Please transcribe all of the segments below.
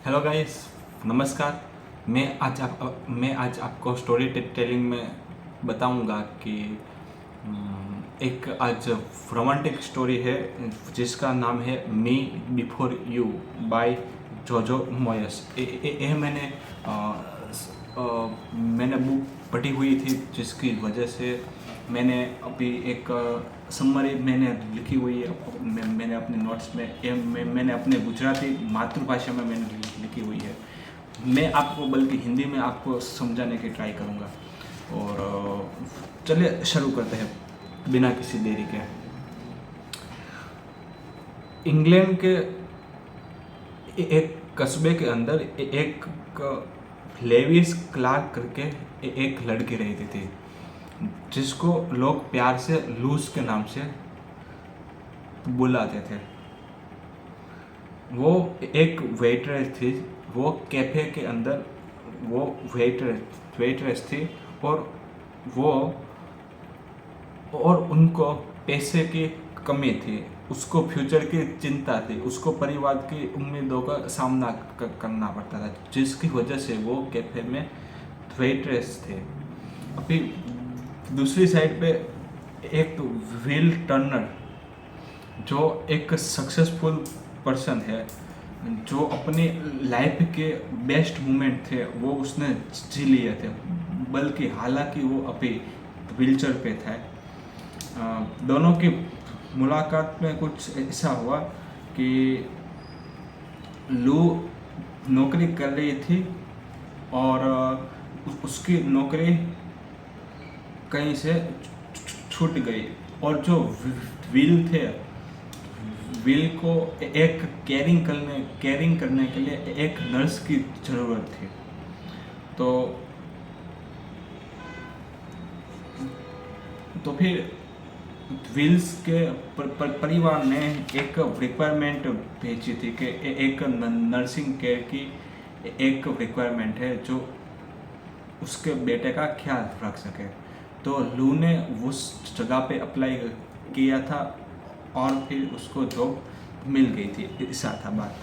Hello guys, नमस्कार। मैं आज आपको स्टोरी टेलिंग में बताऊंगा कि एक आज रोमांटिक स्टोरी है जिसका नाम है मी बिफोर यू बाय जोजो मोयस। ये मैंने बुक पढ़ी हुई थी जिसकी वजह से मैंने अभी एक समरी मैंने लिखी हुई है। मैंने अपने नोट्स में मैंने अपने गुजराती मातृभाषा में मैंने लिखी हुई है। मैं आपको बल्कि हिंदी में आपको समझाने की ट्राई करूँगा। और चलिए शुरू करते हैं बिना किसी देरी के। इंग्लैंड के एक कस्बे के अंदर एक लेविस क्लार्क करके एक लड़की रहती थी जिसको लोग प्यार से लूज के नाम से बुलाते थे। वो एक वेट्रेस थी। वो कैफे के अंदर वो वेट्रेस थी। और वो और उनको पैसे की कमी थी, उसको फ्यूचर की चिंता थी, उसको परिवार की उम्मीदों का सामना करना पड़ता था, जिसकी वजह से वो कैफे में वेट्रेस थे। अभी दूसरी साइड पे एक विल टर्नर जो एक सक्सेसफुल पर्सन है, जो अपनी लाइफ के बेस्ट मोमेंट थे वो उसने जी लिए थे, बल्कि हालांकि वो अभी व्हीलचेयर पे था। दोनों की मुलाकात में कुछ ऐसा हुआ कि लू नौकरी कर रही थी और उसकी नौकरी कहीं से छूट गई। और जो व्हील थे, व्हील को एक केयरिंग करने के लिए एक नर्स की ज़रूरत थी। तो फिर विल्स के परिवार ने एक रिक्वायरमेंट भेजी थी कि एक नर्सिंग केयर की एक रिक्वायरमेंट है जो उसके बेटे का ख्याल रख सके। तो लू ने उस जगह पे अप्लाई किया था और फिर उसको जॉब मिल गई थी। ऐसा था बात।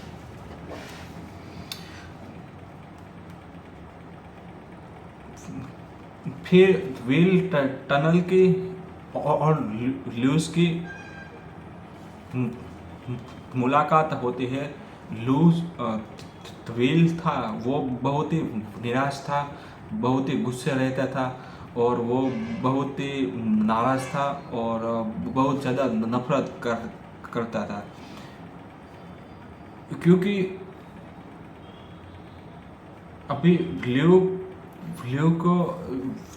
फिर व्हील टनल की और लूज की मुलाकात होती है। लूज व्हील था वो बहुत ही निराश था, बहुत ही गुस्से रहता था और वो बहुत ही नाराज था और बहुत ज़्यादा नफरत करता था, क्योंकि अभी ल्यू ल्यू को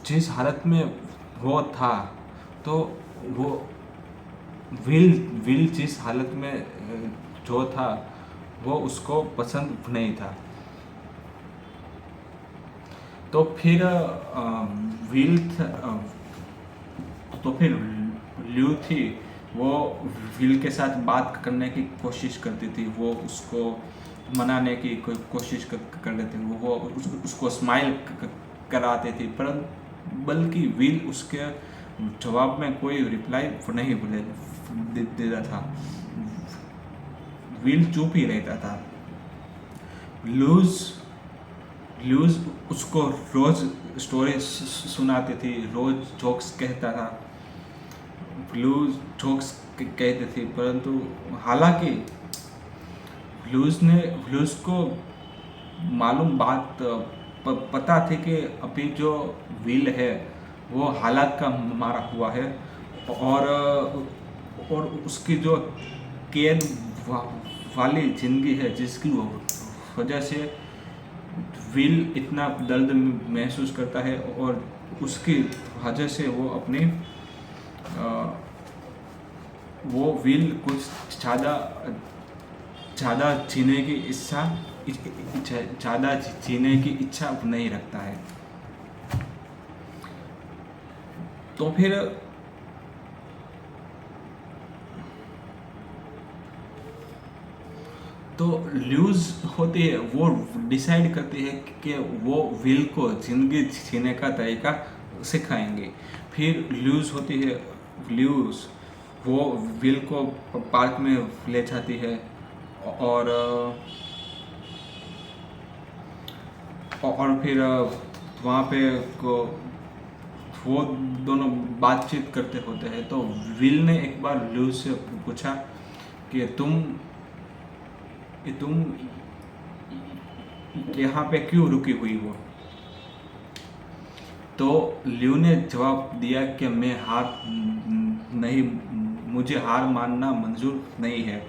जिस हालत में वो था, तो वो विल जिस हालत में जो था वो उसको पसंद नहीं था। तो फिर विल तो फिर ल्यू थी, वो विल के साथ बात करने की कोशिश करती थी, वो उसको मनाने की कोशिश कर रहे थे, वो उसको स्माइल कराते थे, पर बल्कि विल उसके जवाब में कोई रिप्लाई नहीं देता था। विल चुप ही रहता था। लूज लूज उसको रोज स्टोरी सुनाती थी, रोज जोक्स कहता था, लूज जोक्स कहते थे, परंतु हालांकि लूज को मालूम बात पता थी कि अभी जो विल है वो हालात का मारा हुआ है और उसकी जो कैद वाली जिंदगी है जिसकी वजह से विल इतना दर्द महसूस करता है और उसकी वजह से वो अपनी वो विल कुछ ज़्यादा जीने की ज़्यादा जीने की इच्छा नहीं रखता है। तो फिर तो ल्यूज होती है, वो डिसाइड करती है कि वो विल को जिंदगी जीने का तरीका सिखाएंगे। फिर ल्यूज होती है, ल्यूज वो विल को पार्क में ले जाती है और और फिर वहाँ पे वो दोनों बातचीत करते होते हैं। तो विल ने एक बार ल्यू से पूछा कि तुम यहाँ पे क्यों रुकी हुई हो। तो ल्यू ने जवाब दिया कि मैं नहीं, मुझे हार मानना मंजूर नहीं है।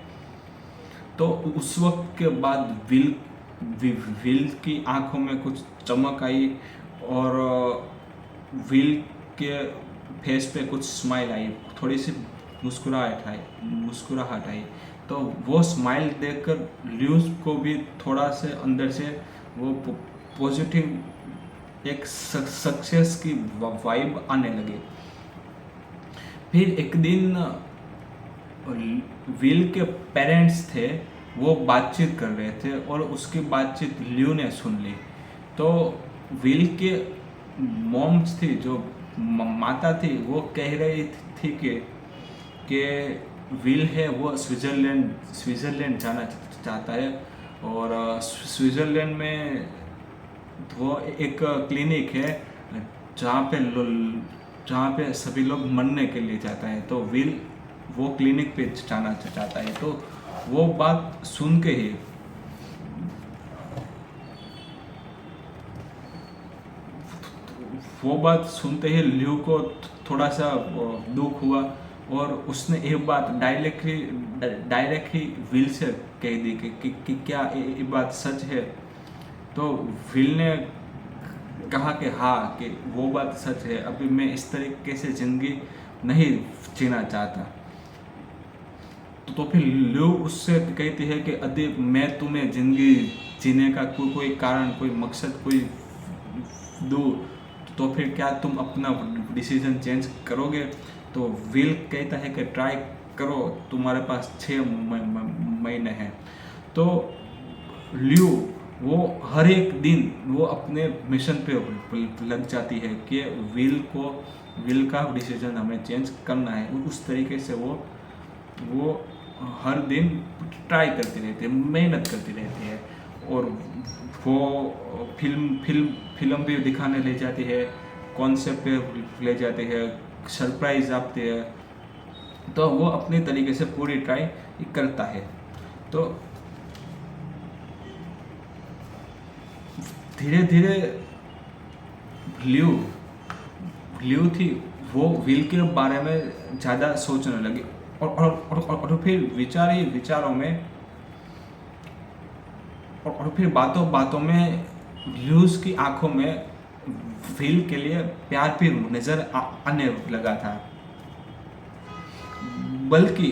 तो उस वक्त के बाद विल की आंखों में कुछ चमक आई और विल के फेस पे कुछ स्माइल आई, थोड़ी सी मुस्कुराहट आई। तो वो स्माइल देखकर ल्यूज को भी थोड़ा से अंदर से वो पॉजिटिव एक सक्सेस की वाइब आने लगी। फिर एक दिन विल के पेरेंट्स थे, वो बातचीत कर रहे थे और उसकी बातचीत ल्यू ने सुन ली। तो विल के मॉम्स थी, जो माता थी, वो कह रही थी कि विल है वो स्विट्ज़रलैंड जाना चाहता है और स्विट्ज़रलैंड में वो एक क्लिनिक है जहाँ पे सभी लोग मरने के लिए जाता है। तो विल वो क्लिनिक पे जाना चाहता है। तो वो बात सुन के ही वो बात सुनते ही ल्यू को थोड़ा सा दुख हुआ और उसने एक बात डायरेक्टली विल से कह दी कि क्या ये बात सच है। तो विल ने कहा कि हाँ, कि वो बात सच है, अभी मैं इस तरीके से ज़िंदगी नहीं जीना चाहता। तो फिर ल्यू उससे कहती है कि यदि मैं तुम्हें ज़िंदगी जीने का कोई कारण, कोई मकसद, कोई दूँ, तो फिर क्या तुम अपना डिसीजन चेंज करोगे। तो विल कहता है कि ट्राई करो, तुम्हारे पास 6 महीने हैं। तो ल्यू वो हर एक दिन वो अपने मिशन पे लग जाती है कि विल का डिसीजन हमें चेंज करना है। उस तरीके से वो हर दिन ट्राई करती रहती है, मेहनत करती रहती है और वो फिल्म भी दिखाने ले जाती है, कॉन्सेप्ट पे ले जाती है, सरप्राइज आपती है। तो वो अपने तरीके से पूरी ट्राई करता है। तो धीरे धीरे ल्यू थी वो विल के बारे में ज़्यादा सोचने लगी और फिर विचारों में और फिर बातों में ल्यूज की आंखों में विल के लिए प्यार भी नजर आने लगा था। बल्कि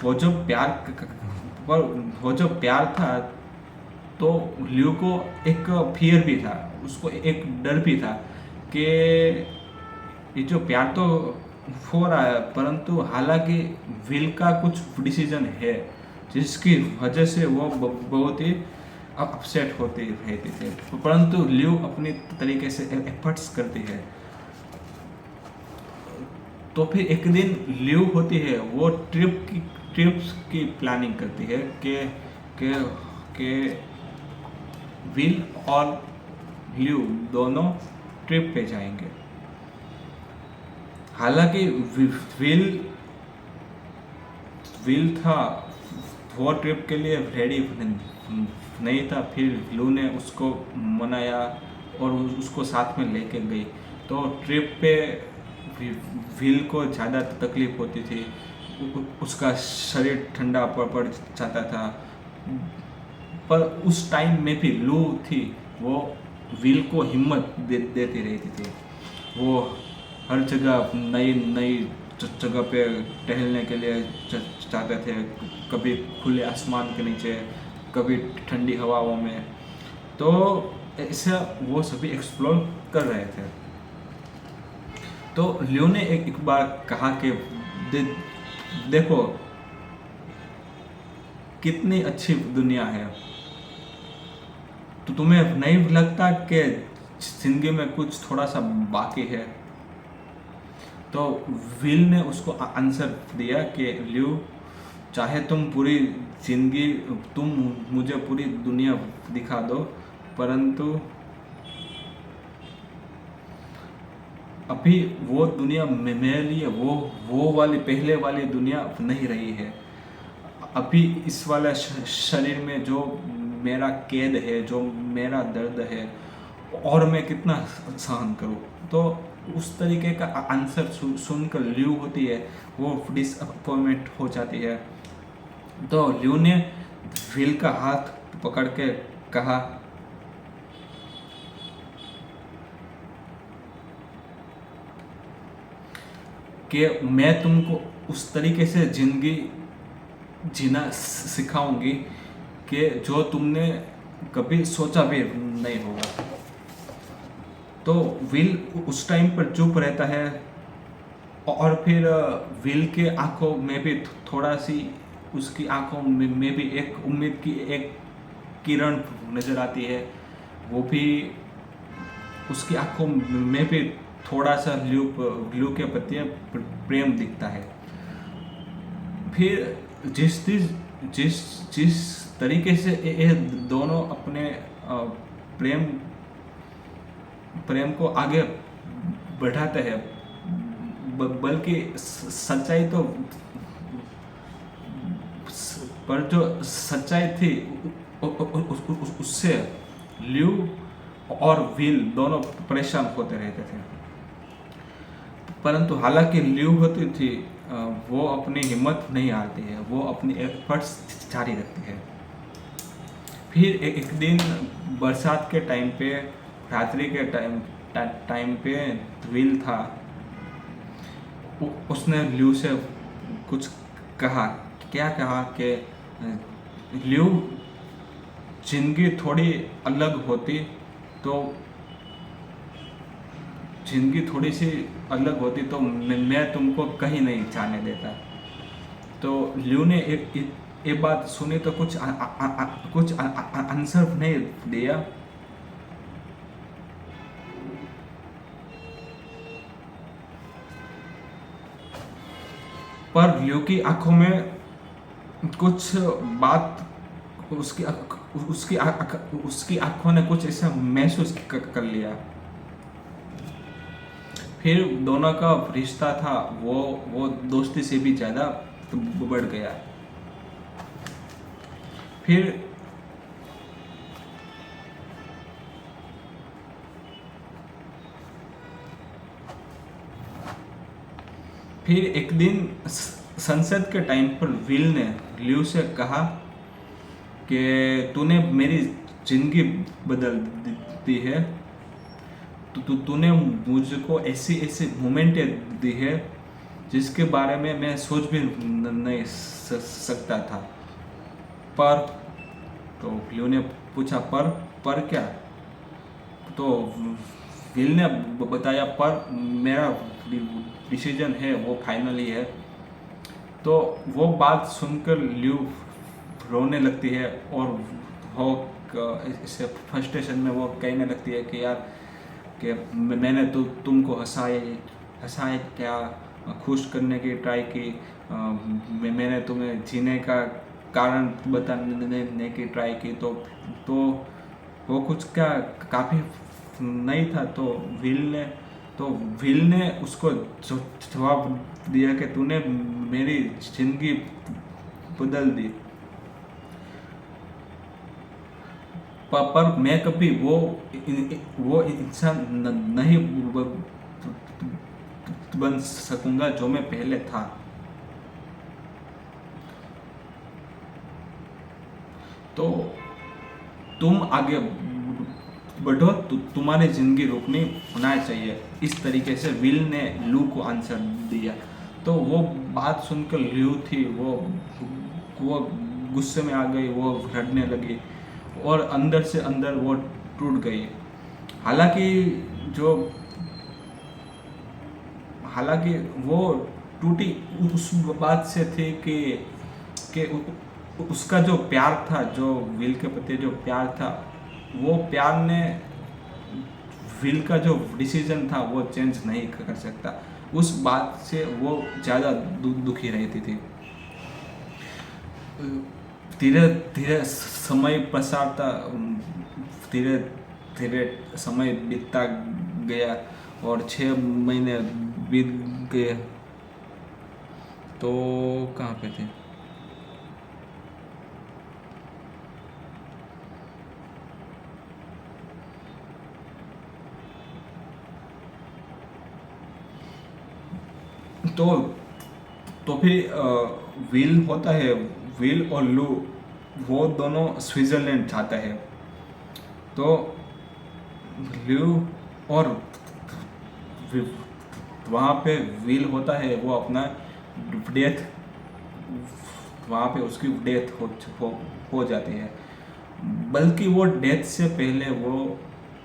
वो जो प्यार था, तो ल्यू को एक फियर भी था, उसको एक डर भी था कि ये जो प्यार तो हो रहा है, परंतु हालांकि विल का कुछ डिसीजन है जिसकी वजह से वो बहुत ही अपसेट होते रहते थे, परंतु ल्यू अपनी तरीके से एफर्ट्स करती है। तो फिर एक दिन ल्यू होती है, वो ट्रिप्स की प्लानिंग करती है कि विल और ल्यू दोनों ट्रिप पे जाएंगे। हालांकि विल था वो ट्रिप के लिए रेडी नहीं था, फिर ल्यू ने उसको मनाया और उसको साथ में लेके गई। तो ट्रिप पे विल को ज़्यादा तकलीफ होती थी, उसका शरीर ठंडा पड़ जाता था, पर उस टाइम में भी ल्यू थी वो विल को हिम्मत देती रहती थी। वो हर जगह नई जगह पे टहलने के लिए जाते थे, कभी खुले आसमान के नीचे, कभी ठंडी हवाओं में। तो ऐसा वो सभी एक्सप्लोर कर रहे थे। तो ल्यू ने एक बार कहा कि देखो कितनी अच्छी दुनिया है, तो तुम्हें नहीं लगता कि जिंदगी में कुछ थोड़ा सा बाकी है। तो विल ने उसको आंसर दिया कि ल्यू, चाहे तुम मुझे पूरी दुनिया दिखा दो, परंतु अभी वो दुनिया मेरे लिए वो वाली पहले वाली दुनिया नहीं रही है। अभी इस वाला शरीर में जो मेरा कैद है, जो मेरा दर्द है, और मैं कितना सहन करूँ। तो उस तरीके का आंसर सुनकर ल्यू होती है, वो डिसअपॉइंटमेंट हो जाती है। तो ल्यू ने विल का हाथ पकड़ के कहा, कि मैं तुमको उस तरीके से जिंदगी जीना सिखाऊंगी कि जो तुमने कभी सोचा भी नहीं होगा। तो विल उस टाइम पर चुप रहता है, और फिर विल के आंखों में भी थोड़ा सी, उसकी आंखों में भी एक उम्मीद की एक किरण नजर आती है। वो भी, उसकी आंखों में भी थोड़ा सा ल्यू के प्रति प्रेम दिखता है। फिर जिस तरीके से ये दोनों अपने प्रेम को आगे बढ़ाते हैं, बल्कि सच्चाई तो, पर जो सच्चाई थी उससे ल्यू और विल दोनों परेशान होते रहते थे। परंतु हालांकि ल्यू होती थी, वो अपनी हिम्मत नहीं हारती है, वो अपनी एफर्ट्स जारी रखती है। फिर एक दिन बरसात के टाइम पे, रात्रि के टाइम पे विल था, उसने ल्यू से कुछ कहा। क्या कहा कि ल्यू, जिंदगी थोड़ी अलग होती तो, जिंदगी थोड़ी सी अलग होती तो मैं तुमको कहीं नहीं जाने देता। तो ल्यू ने एक बात सुनी तो कुछ आंसर नहीं दिया, पर ल्यू की आंखों में कुछ बात, उसकी आंखों ने कुछ ऐसा महसूस कर लिया। फिर दोनों का रिश्ता था वो दोस्ती से भी ज़्यादा बढ़ गया। फिर एक दिन संसद के टाइम पर विल ने ल्यू से कहा कि तूने मेरी जिंदगी बदल दी है, तूने मुझको ऐसी ऐसी मोमेंटें दी है जिसके बारे में मैं सोच भी नहीं सकता था। पर, तो ल्यू ने पूछा, पर क्या? तो विल ने बताया, पर मेरा डिसीजन है वो फाइनली है। तो वो बात सुनकर ल्यू रोने लगती है, और वो इसे फ्रस्ट्रेशन में वो कहने लगती है कि यार, कि मैंने तो तुमको हंसाए क्या, खुश करने की ट्राई की, मैंने तुम्हें जीने का कारण बताने की ट्राई की, तो वो कुछ का काफ़ी नहीं था। तो विल ने उसको जवाब दिया कि तूने मेरी जिंदगी बदल दी, पर मैं कभी वो इंसान नहीं बन सकूंगा जो मैं पहले था। तो तुम आगे बढ़ो, तुम्हारी जिंदगी रोकनी होना चाहिए। इस तरीके से विल ने ल्यू को आंसर दिया। तो वो बात सुनकर ल्यू थी, वो गुस्से में आ गई, वो लड़ने लगी, और अंदर से अंदर वो टूट गई। हालांकि वो टूटी उस बात से थी कि उसका जो प्यार था, जो विल के प्रति जो प्यार था, वो प्यार ने विल का जो डिसीजन था वो चेंज नहीं कर सकता। उस बात से वो ज़्यादा दुखी रहती थी। धीरे धीरे समय प्रसारता धीरे धीरे समय बीतता गया और 6 महीने बीत गए। तो कहाँ पे थे? तो फिर विल होता है, विल और लू वो दोनों स्विट्जरलैंड जाता है। तो लू और वहाँ पे विल होता है, वो अपना डेथ, वहाँ पे उसकी डेथ हो जाती है। बल्कि वो डेथ से पहले वो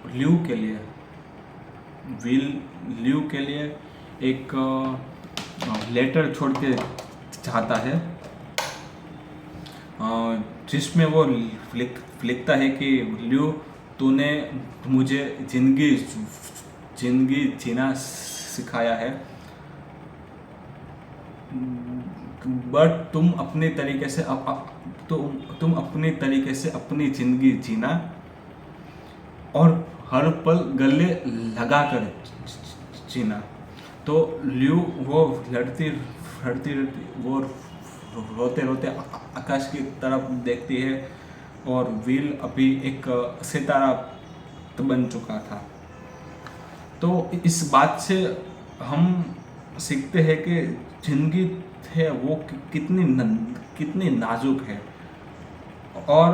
ल्यू के लिए, विल ल्यू के लिए एक लेटर छोड़ के जाता है, जिसमें वो लिखता है कि ल्यू, तूने मुझे जिंदगी जीना सिखाया है, बट तुम अपने तरीके से तुम अपने तरीके से अपनी जिंदगी जीना और हर पल गले लगा कर जीना। तो ल्यू वो लड़ती वो रोते रोते आकाश की तरफ देखती है और विल अभी एक सितारा बन चुका था। तो इस बात से हम सीखते हैं कि जिंदगी है वो कितनी नाजुक है, और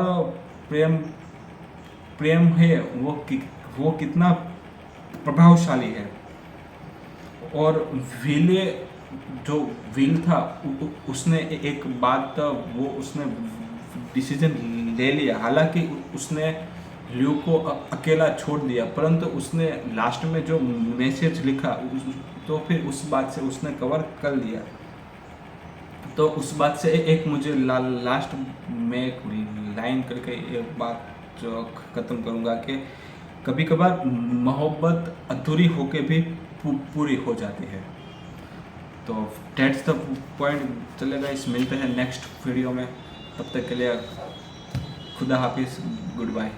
प्रेम है वो कितना प्रभावशाली है। और जो विल था उसने एक बात वो उसने डिसीजन ले लिया, हालांकि उसने ल्यू को अकेला छोड़ दिया, परंतु उसने लास्ट में जो मैसेज लिखा तो फिर उस बात से उसने कवर कर लिया। तो उस बात से एक मुझे लास्ट में एक लाइन करके एक बात जो ख़त्म करूँगा कि कभी कभार मोहब्बत अधूरी होके भी पूरी हो जाती है। तो डेट्स द पॉइंट। चलेगा, इस मिलते हैं नेक्स्ट वीडियो में, तब तक के लिए खुदा हाफिज़, गुड बाय।